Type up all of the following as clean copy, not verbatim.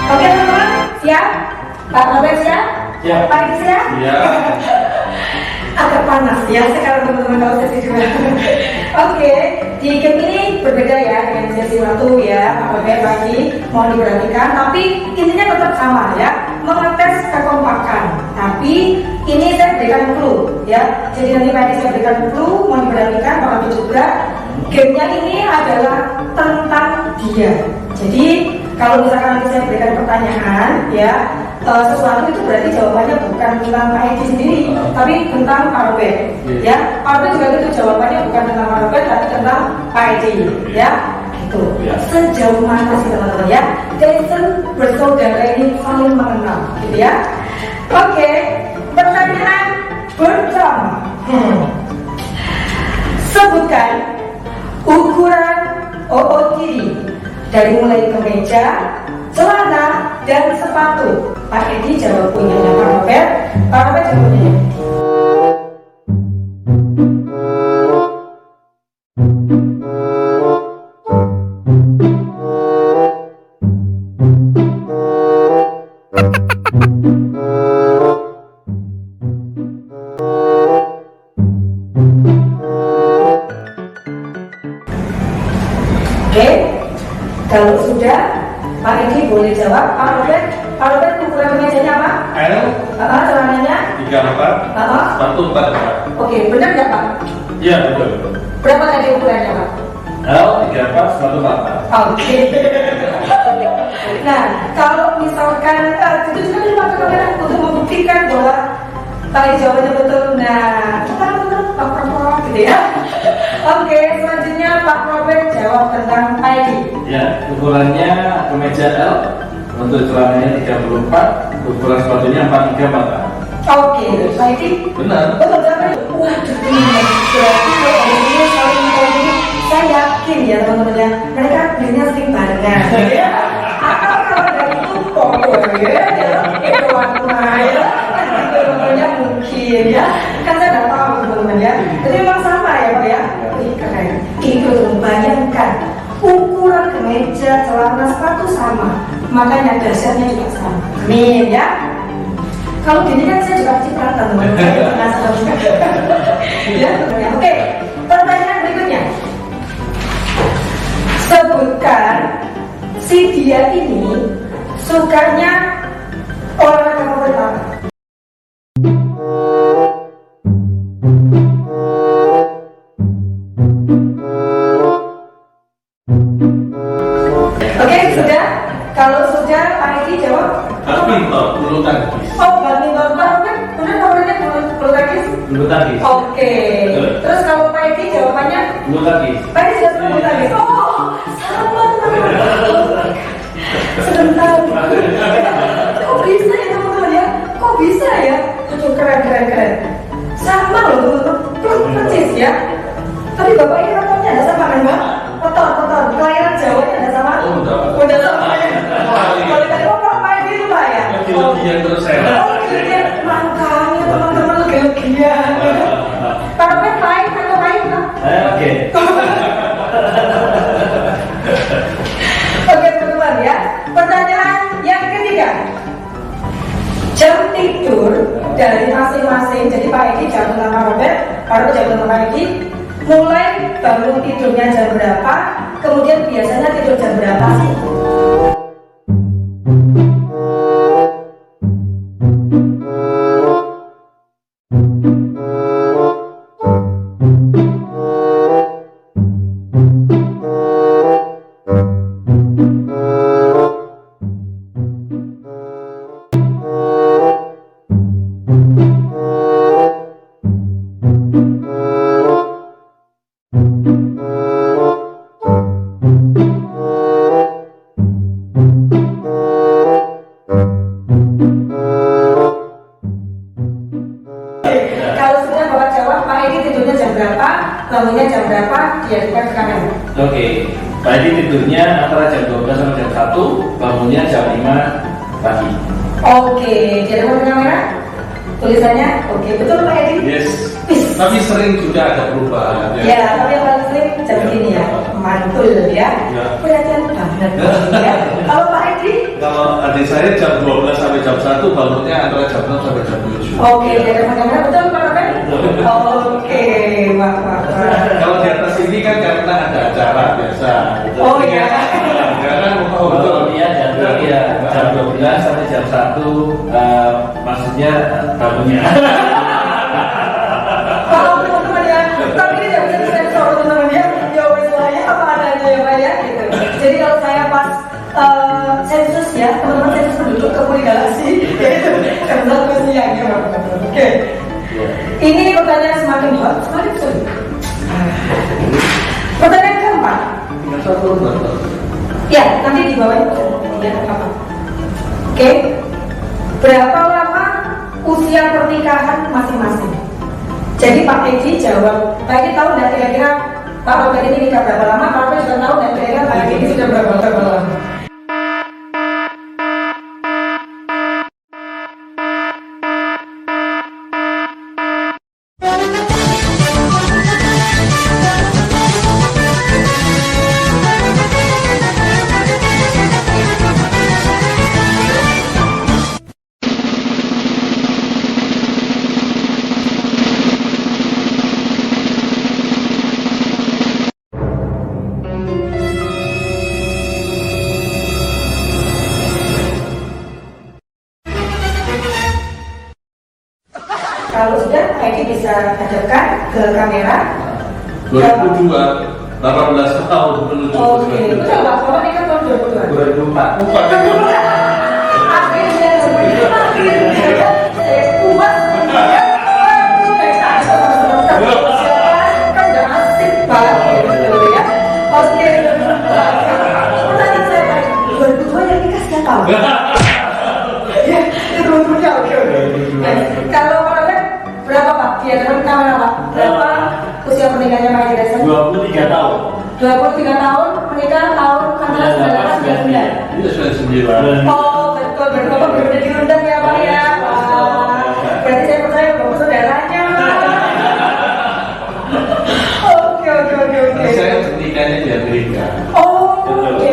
Oke teman-teman, siap? Pak Robert siap? Siap. Pak Edi siap? Iya. Agak panas ya sekarang teman-teman kalau sesi dua. Oke, di game ini berbeda ya dengan sesi waktu ya, Pak Robert lagi mohon diperhatikan. Tapi intinya tetap sama ya, mengetes kekompakan. Tapi ini saya berikan clue ya. Jadi nanti Pak Edi saya berikan clue, mohon diperhatikan Pak Robert juga. Gamenya ini adalah tentang dia. Jadi kalau misalkan nanti saya berikan pertanyaan ya, sesuatu itu berarti jawabannya bukan tentang Pak Edi sendiri, tapi tentang Pak Robert ya. Pak Robert juga itu jawabannya bukan tentang Pak Robert, tapi tentang Pak Edi ya. Gitu. Sejauh mana sih teman-teman ya? Jason bersaudara ini saling mengenal gitu ya. Oke, pertanyaan pertama. Sebutkan ukuran OOTD dari mulai kemeja, celana, dan sepatu. Pak Edi jawab punyanya Pak Robert, Pak Robert jawab punyanya Edi. Oke, kalau sudah Pak Edi boleh jawab. Pak Robert ukuran kemejanya apa? L Celananya? 34, sepatu 44. Oke, benar nggak Pak? Iya betul. Berapa tadi ukurannya Pak? L 34, sepatu 44. Oke. Nah, kalau misalkan itu juga dipakai kamera untuk membuktikan bahwa Pak Edi jawabannya betul. Nah, kita betul Pak Robert gitu ya. Oke, selanjutnya Pak Robert jawab tentang Pak Edi. Ya, ukurannya kemeja L, untuk celananya 34, ukuran sepatunya 43, 44. Oke, Pak Edi. Benar. Betul jawabannya. Waduh, berarti kalau ini saling mengkoordinasi. Saya yakin ya teman-teman ya, mereka belinya sering barengan. Ya. Atau kalau dari tumpong ya, itu warna ya, teman-temannya mungkin ya. Kan saya nggak tahu teman-teman ya. Jadi memang sama ya Pak ya. Keren. Itu bayangkan ukuran kemeja, celana, sepatu sama, makanya dahsyatnya juga sama. Amin ya. Kalau gini kan saya juga cipratan teman-teman. Saya penasaran juga. Ya, oke. Pertanyaan berikutnya. Sebutkan si dia ini sukanya olahraga favorit apa? Oke, sudah? Kalau sudah, Pak Edi jawab. Badminton, bulu tangkis. Oh, badminton. Pak Robert, benar favoritnya bulu tangkis? Bulu tangkis. Oke. Terus kalau Pak Edi jawabannya? Bulu tangkis. Pak Edi jawab bulu tangkis. Oh, sama teman-teman. Sebentar. Kok bisa ya teman-teman ya? Kok bisa ya? Aduh, keren. Sama loh teman-teman. Persis ya. Tapi Bapak ini raportnya ada sama kan Pak? Betul. Kelahiran Jawanya ada sama? Udah sama. Kalau tadi Pak Edi itu Pak ya? Legian terus saya. Oh, legian. Makanya teman-teman legian. Pak Robert baik atau baik Pak? Oke. Oke teman-teman ya. Pertanyaan yang ketiga. Jam tidur dari masing-masing. Jadi Pak Edi jawab tentang Pak Robert, Pak Robert jawab tentang Pak Edi. Mulai bangun tidurnya jam berapa, kemudian biasanya tidur jam berapa sih? Kalau sudah Bapak jawab, Pak Edi tidurnya jam berapa, bangunnya jam berapa, diadukan ke kamera. Oke. Pak Edi tidurnya antara jam 12 sampai jam 1, bangunnya jam 5 pagi. Oke, diadukan ke kamera. Tulisannya, oke, betul Pak Edi? Yes. Tapi sering juga ada perubahan. Ya, tapi yang paling sering jam segini ya, mantul ya. Ya. Perhatian banget ya. Kalau Pak Edi? Kalau ada Adik saya jam 12 sampai jam 1, bangunnya antara jam 6 sampai jam 7. Oke, jaga kamera betul Pak Robert? Oke, wah. Kalau di atas ini kan karena ada acara biasa. Oh iya. Karena Kalau dia jam 12 sampai jam 1, maksudnya bangunnya. Kalau teman-teman ya, tapi ini tidak bisa disensor teman-teman ya. Jawaban saya apa adanya ya Pak ya, gitu. Jadi kalau saya pas sensus ya, teman-teman sensus penduduk ke Puri Galaksi, yaitu jam 1 siang ya Pak. Oke. Ini pertanyaan semakin hot, semakin sulit. Pertanyaan keempat. tinggal satu nomor. Ya, nanti di bawah itu ya apa? Oke. Berapa lama usia pernikahan masing-masing? Jadi Pak Edi jawab. Pak Edi tahu nggak kira-kira Pak Robert ini nikah berapa lama? Pak Robert juga tahu nggak kira-kira Pak Edi ini sudah berapa lama? Kalau sudah, Pak Edi bisa hadapkan ke kamera. 2002, 18 tahun menuju Oke, betul Pak. Bapak nikah tahun 2002. 2004. Akhirnya saya puas. Kan udah asik banget gitu ya. Oke. Pertanyaan saya Pak, 2002 yang nikah sejak tahun. Ya, itu umurnya oke. Kalau Pak Robert berapa Pak? Di hadapan kamera Pak. Berapa usia pernikahannya Pak Edi Desa? 23 tahun. 23 tahun menikah tahun antara 1999. Itu sudah 9. Oh betul, berarti Bapak benar-benar diundang ya Pak ya. Wah, berarti saya percaya Bapak saudaranya. Oke. Saya nikahnya di Amerika. Oh, oke.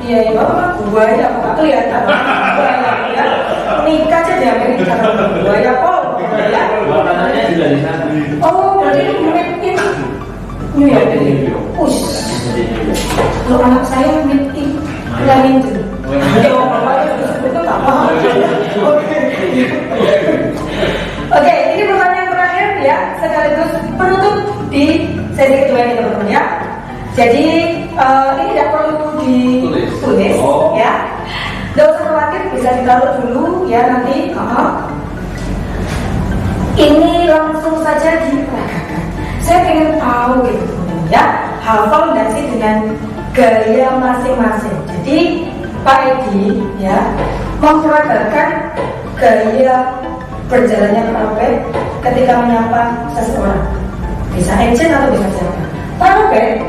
Iya, ya Bapak buaya Bapak kelihatan. Buaya ya. Nikah aja di Amerika. Buaya kok. Ya. Makanannya juga di sana. Oh, berarti itu made in New York ini. Ush. Kalau anak saya made in Flemington. Oke, ini pertanyaan terakhir ya, sekaligus penutup di sesi kedua ini teman-teman ya. Jadi ini tidak perlu ditulis ya. Tidak usah khawatir, bisa ditaruh dulu ya nanti. Ini langsung saja diperagakan. Saya pengen tahu gitu teman-teman ya, hafal nggak sih dengan gaya masing-masing. Jadi Pak Edi ya memperagakan gaya berjalannya Pak Robert ketika menyapa seseorang. Bisa agent atau bisa siapa. Pak Robert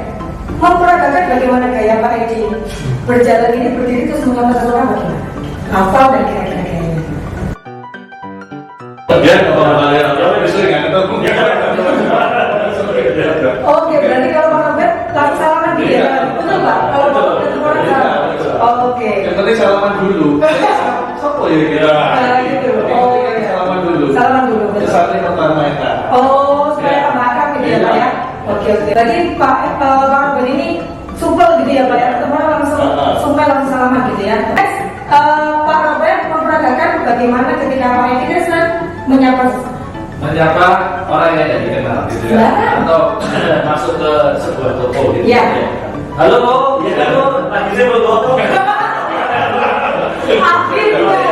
memperagakan bagaimana gaya Pak Edi berjalan ini berdiri terus menyapa seseorang bagaimana? Hafal dan kira-kira gayanya. Ya, kalau kalian bisa nggak ketemu. Oke, berarti kalau Pak Robert langsung salaman dia ya? Betul Pak? Kalau Bapak ketemu orang salaman. Oke. Yang penting salaman dulu. Siapa ya kira? Gitu. Oh iya. Salaman dulu. Salaman dulu. Betul. Saling pertama ya. Oh, supaya tambahkan gitu ya Pak ya? Oke. Berarti Pak Robert ini supel gitu ya Pak ya? Ketemu orang langsung supel langsung salaman gitu ya? Next, Pak Robert memperagakan bagaimana ketika Pak Edi Desa menyapa seseorang. Menyapa orang yang tidak dikenal gitu ya. Atau masuk ke sebuah toko gitu. Iya. Halo Bu, ya kan Bu, lagi saya berfoto. Akhirnya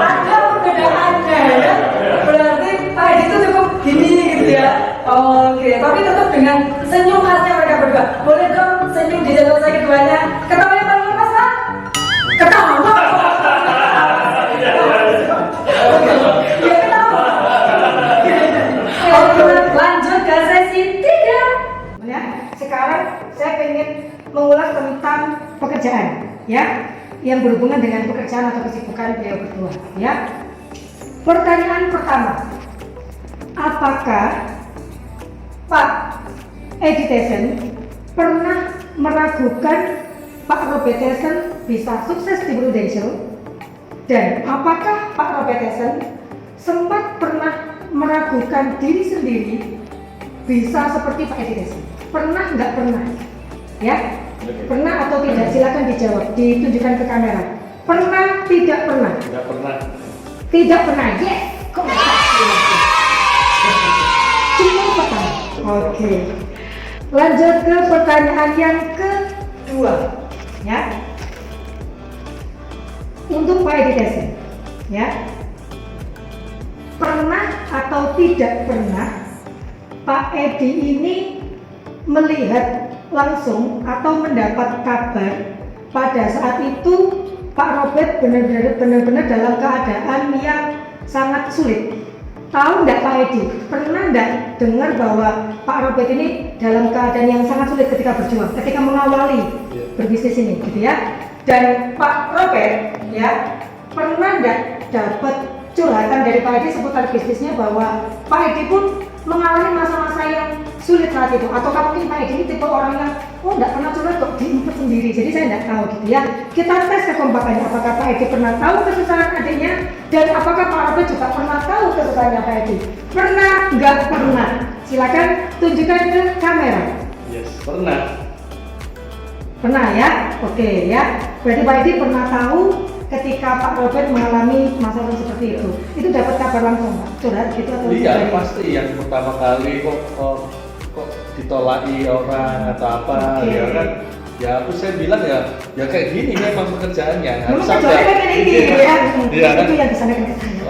ada perbedaannya ya. Berarti Pak Edi itu cukup gini gitu ya. Oke, tapi tetap dengan senyum khasnya mereka berdua. Boleh dong senyum di channel saya keduanya. Ketawa yang paling lepas Pak? Ketawa. Ya ketawa. Oke, lanjut ke sesi 3. Ya, sekarang saya pengen mengulas tentang pekerjaan ya, yang berhubungan dengan pekerjaan atau kesibukan beliau berdua ya. Pertanyaan pertama, apakah Pak Edi Desen pernah meragukan Pak Robert Tyson bisa sukses di Prudential? Dan apakah Pak Robert Tyson sempat pernah meragukan diri sendiri bisa seperti Pak Edi Tyson? Pernah nggak pernah? Ya, pernah atau tidak? Silakan dijawab, ditunjukkan ke kamera. Pernah, tidak pernah? Nggak pernah. Tidak pernah, yes! Kok nggak pernah? Cuma pernah. Oke. Lanjut ke pertanyaan yang kedua, ya. Untuk Pak Edi Tyson, ya. Pernah atau tidak pernah Pak Edi ini melihat langsung atau mendapat kabar pada saat itu Pak Robert benar-benar dalam keadaan yang sangat sulit? Tahu nggak Pak Edi? Pernah nggak dengar bahwa Pak Robert ini dalam keadaan yang sangat sulit ketika berjuang, ketika mengawali berbisnis ini, gitu ya? Dan Pak Robert, ya, pernah nggak dapat curhatan dari Pak Edi seputar bisnisnya bahwa Pak Edi pun mengalami masa-masa yang sulit saat itu? Atau mungkin Pak Edi ini tipe orang yang nggak pernah curhat kok, diimpet sendiri, jadi saya nggak tahu, gitu ya? Kita tes kekompakannya, apakah Pak Edi pernah tahu kesusahan adiknya, dan apakah Pak Robert juga pernah tahu kesusahannya Pak Edi? Pernah nggak pernah? Silakan tunjukkan ke kamera. Yes, pernah. Pernah ya? Oke ya. Berarti Pak Edi pernah tahu ketika Pak Robert mengalami masalah seperti itu. Itu dapat kabar langsung Pak? Curhat gitu atau? Iya, pasti yang pertama kali kok ditolaki orang atau apa, ya kan? Ya saya bilang ya kayak gini memang pekerjaannya. Memang pekerjaannya kayak gini ya. Iya kan? Itu yang disampaikan ke saya.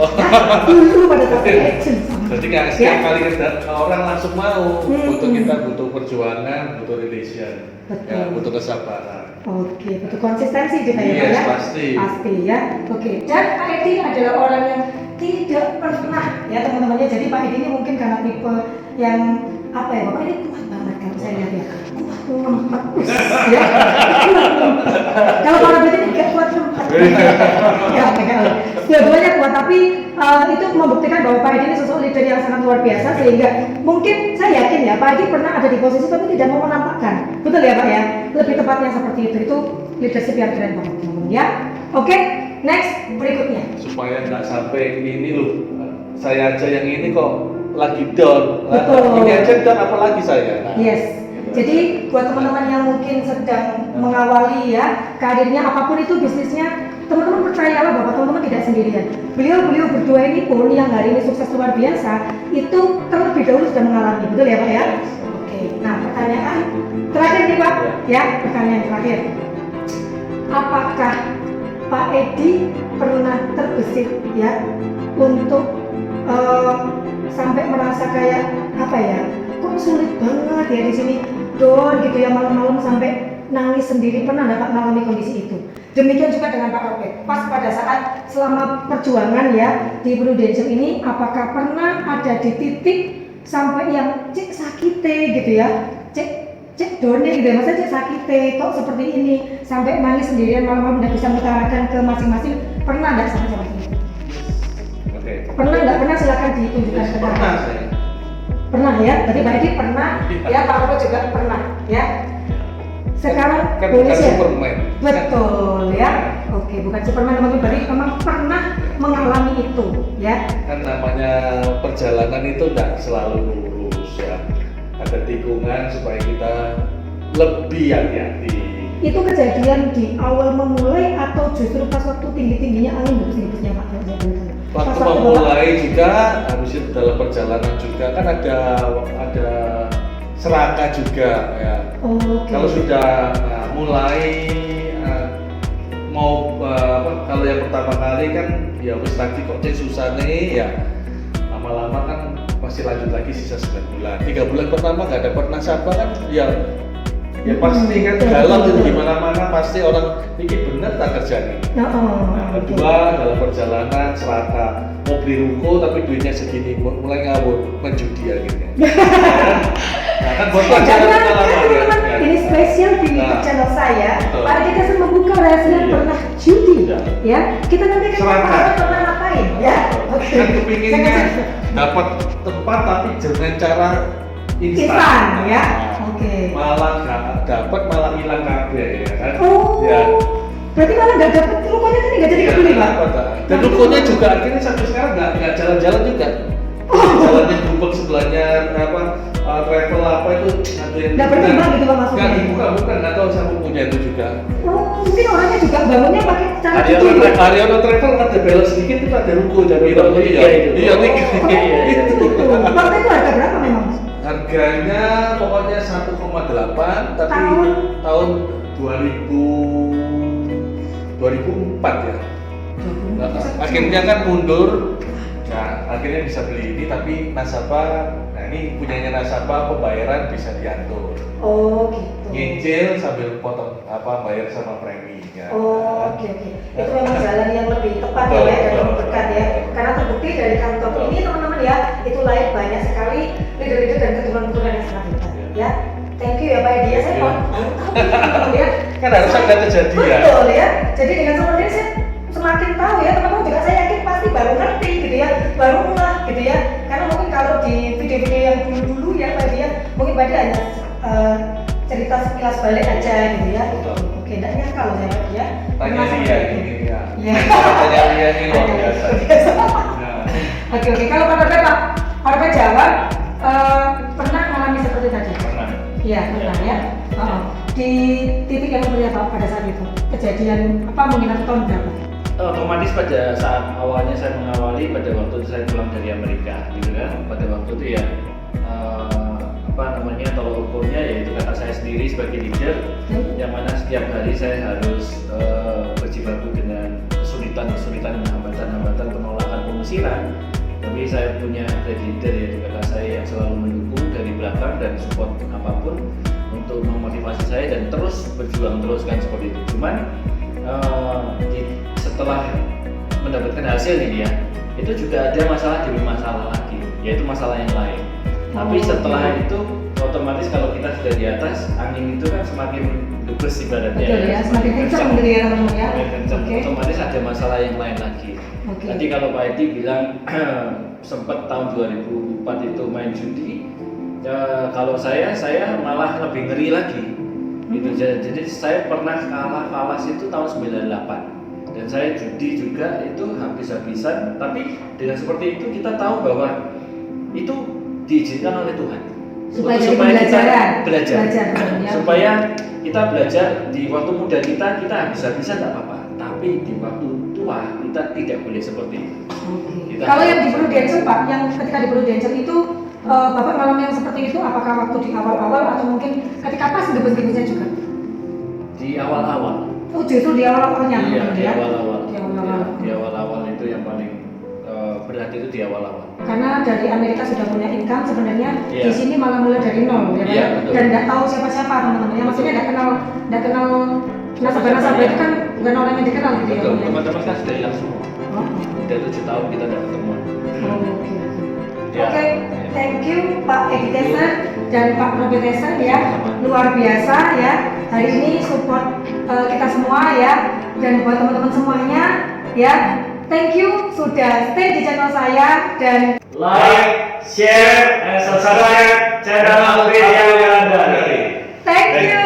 Dulu pada saat action. Jadi nggak setiap kali orang langsung mau, kita butuh perjuangan, butuh relation, ya, butuh kesabaran. Oke, butuh konsistensi juga ya Pak Yes, ya? pasti. Pasti ya. Oke, dan Pak Edi adalah orang yang tidak pernah ya teman-temannya. Jadi Pak Edi ini mungkin karena tipe yang apa ya, Bapak ini kuat banget kalau saya lihat ya. Kuat ngempet, ya. Kalau Pak Robert ini nggak kuat ngempet. Ya, dua-duanya kuat, tapi itu membuktikan bahwa Pak Edi ini sosok leader yang sangat luar biasa, sehingga mungkin saya yakin ya Pak Edi pernah ada di posisi tapi tidak mau menampakkan. Betul ya Pak ya? Lebih tepatnya seperti itu leadership yang keren banget teman-teman ya. Oke, next berikutnya. Supaya nggak sampai ini loh, saya aja yang ini kok lagi down. Betul. Ini aja down, apalagi saya. Nah, Yes. Jadi buat teman-teman yang mungkin sedang mengawali ya karirnya apapun itu bisnisnya, teman-teman percayalah bahwa teman-teman tidak sendirian. Beliau berdua ini pun yang hari ini sukses luar biasa itu terlebih dahulu sudah mengalami, betul ya Pak ya? Oke. Nah pertanyaan terakhir nih Pak, ya pertanyaan terakhir. Apakah Pak Edi pernah terbesit ya untuk sampai merasa kayak apa ya? Kok sulit banget ya di sini down gitu ya, malam-malam sampai nangis sendiri, pernah dapat mengalami kondisi itu? Demikian juga dengan Pak Robert. Pas pada saat selama perjuangan ya di Prudential ini, apakah pernah ada di titik sampai yang cek sakite gitu ya, cek down gitu ya, masa cek sakite kok seperti ini, sampai nangis sendirian malam-malam tidak bisa mengutarakan ke masing-masing, pernah nggak sampai seperti itu? Oke. Pernah nggak pernah? Silakan ditunjukkan ke kamera. Pernah saya. Pernah ya, tadi Pak Edi pernah, ya Pak Robert juga pernah ya. Sekarang kan boleh bukan share? Superman. Betul ya. Oke, bukan Superman teman-teman, berarti memang pernah mengalami itu ya. Kan namanya perjalanan itu tidak selalu lurus ya. Ada tikungan supaya kita lebih hati-hati. Itu kejadian di awal memulai atau justru pas waktu tinggi-tingginya angin berhembusnya Pak? Waktu memulai juga, habis itu dalam perjalanan juga kan ada serakah juga ya. Okay. Kalau sudah mulai kalau yang pertama kali kan ya wis tadi kok susah nih ya, lama-lama kan masih lanjut lagi sisa 9 bulan. 3 bulan pertama nggak ada nasabah kan ya pasti kan galau itu gimana-mana, pasti orang ini bener tak kerjanya. Nah, kedua dalam perjalanan serata mau beli ruko tapi duitnya segini, mulai ngawur menjudi akhirnya. Nah kan buat pelajaran pengalaman ya. Ini spesial di channel saya. Pak Edi Tyson membuka rahasia pernah judi ya. Kita nanti kan pernah ngapain ya. Kan kepinginnya dapat tempat tapi dengan cara instan ya. Malah nggak dapat, malah hilang kabeh ya kan. Ya. Berarti malah nggak dapat rukonya tadi nggak jadi kebeli Pak? Dan rukonya juga akhirnya sampai sekarang nggak jalan-jalan juga. Jalannya gubek sebelahnya apa travel apa itu ada yang Nggak berkembang gitu Pak maksudnya? nggak dibuka bukan nggak tahu siapa punya itu juga. Oh, mungkin orangnya juga bangunnya pakai cara Haryono gitu. Travel. Haryono Travel ada belok sedikit itu ada ruko jadi Ruko tiga itu. iya tiga. Itu. Waktu itu harga berapa memang? Harganya pokoknya 1,8 tapi tahun 2004 ya. Nah, akhirnya kan mundur. Nah, akhirnya bisa beli ini tapi nasabah, nah ini punyanya nasabah pembayaran bisa diatur. Oh gitu. Nyicil sambil potong apa bayar sama preminya. Oh, oke. Itu memang jalan yang lebih tepat ya dan lebih dekat ya. Karena terbukti dari kantor ini teman-teman ya, itu lahir banyak sekali leader-leader dan keturunan-keturunan yang sangat hebat ya. Thank you ya Pak Edi ya, saya mau tahu ya. Kan harus ada kejadian. Betul ya. Jadi dengan seperti ini saya semakin tahu ya teman-teman juga saya yakin pasti baru ngerti gitu ya, baru ngeh gitu ya. Karena mungkin kalau di video-video yang dulu-dulu ya Pak Edi ya, mungkin Pak Edi hanya cerita sekilas balik aja gitu ya. Oke, enggak nyangka loh saya ya. Tanya dia ini ya. Iya. Tanya dia ini luar biasa. Nah, Oke. Kalau Pak Robe jawab, pernah mengalami seperti tadi? Pernah. Iya, pernah ya. Di titik yang seperti apa pada saat itu? Kejadian apa mungkin tahun berapa? Otomatis pada saat awalnya saya mengawali pada waktu saya pulang dari Amerika gitu kan, pada waktu itu ya apa namanya tolak ukurnya yaitu kakak saya sendiri sebagai leader yang mana setiap hari saya harus berjibaku dengan kesulitan dan hambatan penolakan pengusiran. Tapi saya punya leader yaitu kakak saya yang selalu mendukung dari belakang dan support apapun untuk memotivasi saya dan terus berjuang terus kan seperti itu. Cuman setelah mendapatkan hasil ini ya, itu juga ada masalah demi masalah lagi, yaitu masalah yang lain. Tapi setelah itu otomatis kalau kita sudah di atas, angin itu kan semakin debes ibaratnya. Betul ya, semakin kencang gitu ya teman-teman ya. Semakin kencang, Oke. otomatis ada masalah yang lain lagi. Oke. Tadi kalau Pak Edi bilang sempat tahun 2004 itu main judi, kalau saya malah lebih ngeri lagi. Gitu. Jadi saya pernah kalah falas itu tahun 98 dan saya judi juga itu habis-habisan, tapi dengan seperti itu kita tahu bahwa itu diizinkan oleh Tuhan Supaya jadi kita pembelajaran. belajar Ya. supaya kita belajar di waktu muda kita habis-habisan tidak apa-apa, tapi di waktu tua kita tidak boleh seperti itu. Oke. Kita Kalau yang di harus- Prudential Pak, yang ketika di Prudential itu Bapak mengalami yang seperti itu apakah waktu di awal-awal atau mungkin ketika pas gebes-gebesnya juga? di awal-awal. Oh justru di awal-awalnya Iya, gitu di ya? awal-awal. Di awal-awal. Di awal-awal itu yang paling berat itu di awal-awal. Karena dari Amerika sudah punya income sebenarnya Iya. di sini malah mulai dari nol ya Pak? Iya, betul. Dan nggak tahu siapa-siapa teman-teman ya, maksudnya nggak kenal nasabah-nasabah itu kan bukan orang yang dikenal gitu Betul, ya. teman-teman kan sudah hilang semua. Oh. Udah 7 tahun kita tidak ketemu. Oke. Ya. Oke, thank you Pak Edi Tesen dan Pak Robe Tesen ya, luar biasa ya. Hari ini support kita semua ya, dan buat teman-teman semuanya ya. Thank you sudah stay di channel saya dan Like, share, and subscribe channel Media Anda. thank you.